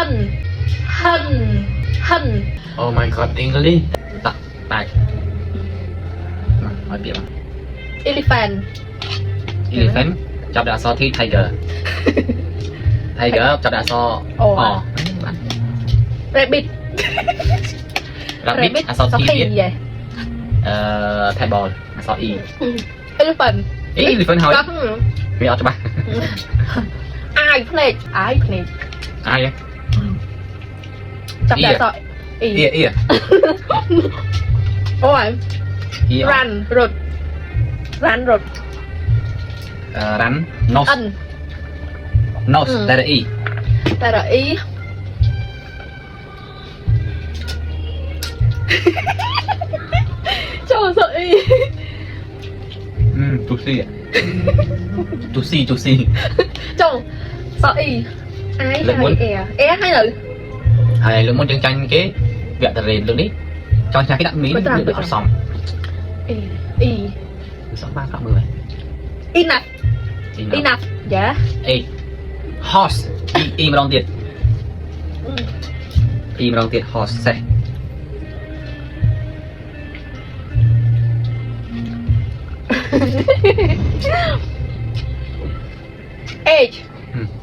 hân hân hân. Oh my god, English. Tắt tay. Nói tiếp. Elephant. Elephant. Chọc đã so thi tiger. Tiger chọc đã so. Rabbit. Rabbit so thi biết. vậy? Thai bò so y. Elephant. Elephant hỏi. Mày cho ba. Ai plate. Ai plate. Ai vậy? Chọc đã so. Ear. Ôi. Run rụt. Run rụt. Rắn nose. Nose là y. Là y. Trời sợ y. Tusi. Tusi. Trời sợ y. Ai hay e hay lử. Hay lượng muốn chân tranh cái việc thật rền luôn đi. Cho cái đạn mí được xong. Y. Sống 3 cộng 10. Enough. Dạ. Horse. Y mà đong tiệt. Y mà đong tiệt horse xe.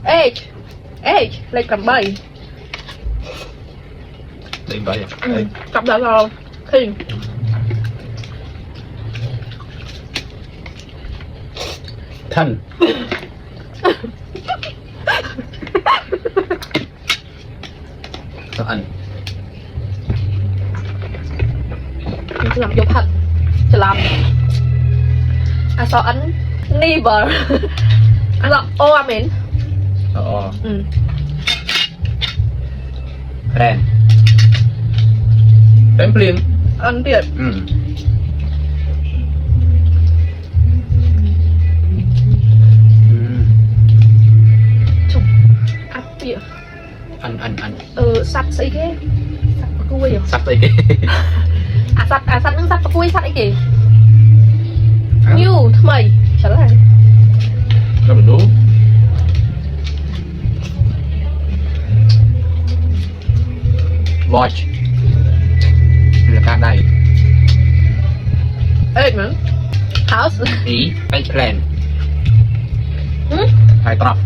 Age. Lên cầm 7. Lên 7 à? Cầm đã rồi. Khi thân. Ăn. Mình sẽ làm vô thật. Sẽ làm. Sao ấn never. Amen. Ren. Ren plieng. Ăn tiệt. Ăn. Sắp gì thế? Sắp có cùi à? Sắp gì? Sắp nó sắp có cùi sắp ấy kì. New mày trả lời. Nó mình đúng. Watch. Là cả đây. Eggman. House. Plan. Hai trọc.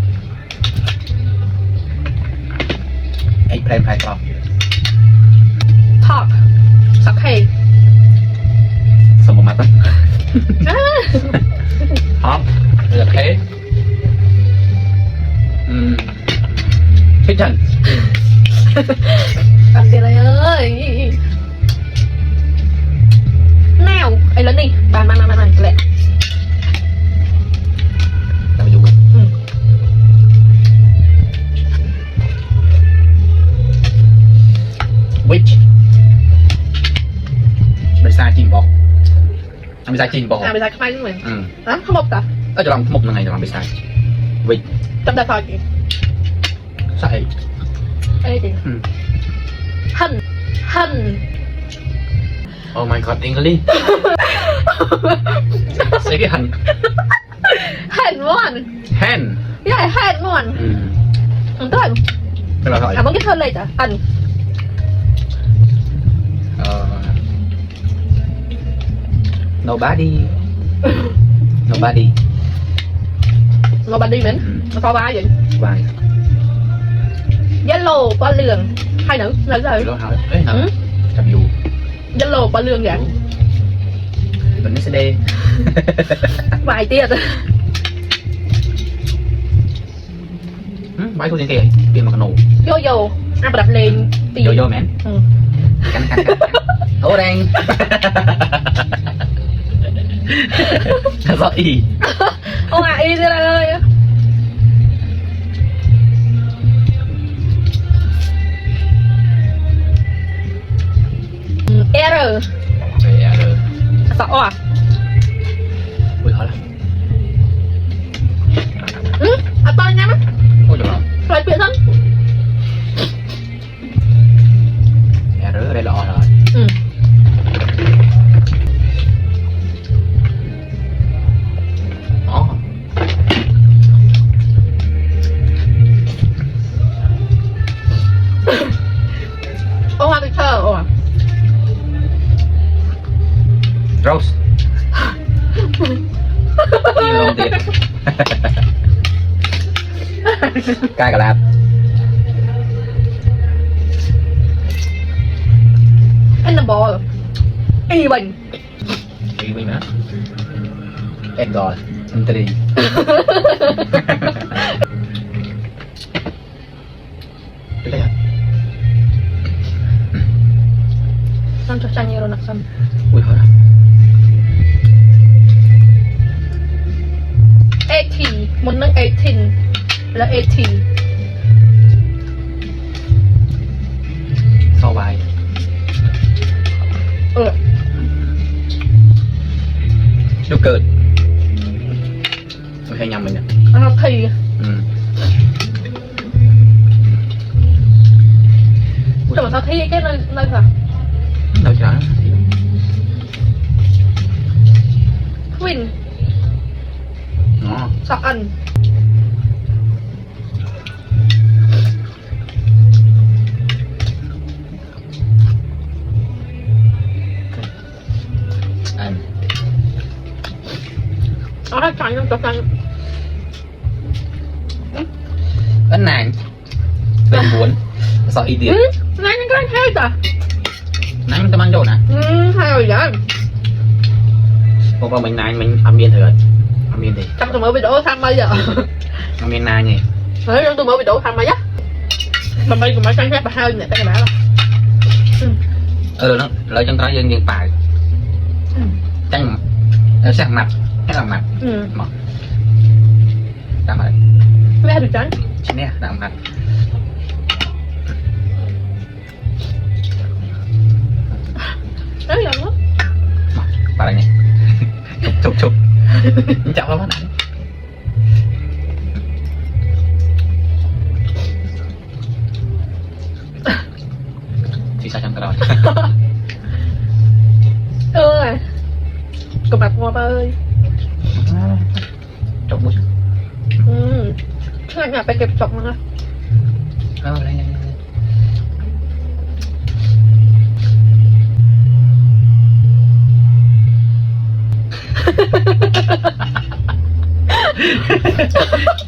Plan hai trọc. Talk. Sắp hay. Xong một mặt đó. Hop. Được thế. Kitchen. Đặt tiền này ơi. Nào, ấy lớn đi. Bàn lẹ. Tao dùng. Which? Bây xa chìm bò. Bây xa chìm bò. Bây giờ không ai nữa mình. Không một ta. Cho làm một ngày cho làm bây xa. Which? Trong đại thôi kìa. Sai. Ê đi. Hân. Oh my god, English. Say cái hân. Hân món. Hen. Dạ, hân món. Không tới. Cái là hỏi. Muốn cái thân này chả? Hân. Nobody. Nobody mình. Nó có ba vậy? Vài. Yellow có lường. Hai nữ rồi. Nó hỏi. Ê hả? Chăm dù. Yellow có lường vậy? Vẫn sẽ đê. Vài tia rồi. Vài cô trên kìa. Tiền mà nổ. Yo. Ăn đặt lên. Yo mẹ. Cắn. Ô đen. Rõ y. Ông à y ra ơi. Error. Sợ à? Ui hỏi là. To nhanh á. Ôi trời ơi. Rồi chuyện thân. Error ở đây là rồi. Rose นี่ลงติดกายกับลาบ anh là bò y bình อีกนะเอ็ดกอร์อันตรี Nam cho chanh rồi nặc xăm อุ้ยเหรอ 18 một nâng 18 là 18 สบาย ลูกเกิดไม่ใช่ยำมันเนี่ย nó thì แต่ว่าที่cái nơi nơi hả เราจะ Queen อ๋อ sao ăn อัน nó hay chanh không cho chanh อันนางเป็นบุญสออีเดีย nãy những cái hay à นางมันจะมันโดดนะ hay rồi vậy บอกว่ามันนางมันอเมียนเถิดอเมียนดิ trong tụi mới bị đổ thăm bây giờ อเมียนนางไง đấy trong tụi mới bị đổ thăm bây giờ mà bây giờ mới chanh phép bà hơi nè cái này bà เราจังตอนยังป่าจังแซ่บหมัดให้เราหมัดหมอตามอะไร mẹ được chanh ชิ้นเนี้ยตามหมัด đấy là nó ปลาอะไรเนี่ยชุบมันจับเราแล้วไหนที่ใช้จังตลอด ơi cặp mặt hoa ba ơi จบมุ้ย ช่างอยากไปเก็บศพมันนะ อะไรเนี่ย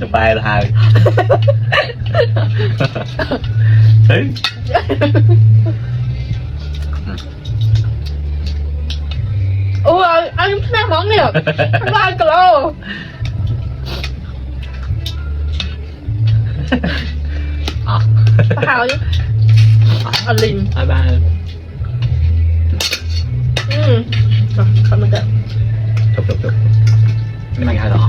สบายเลยเฮ้ย ôi ăn snack món này được ăn ba kilo hào chứ ăn lìn บ้าน rồi cảm ơn จบนี่มันไงเหรอ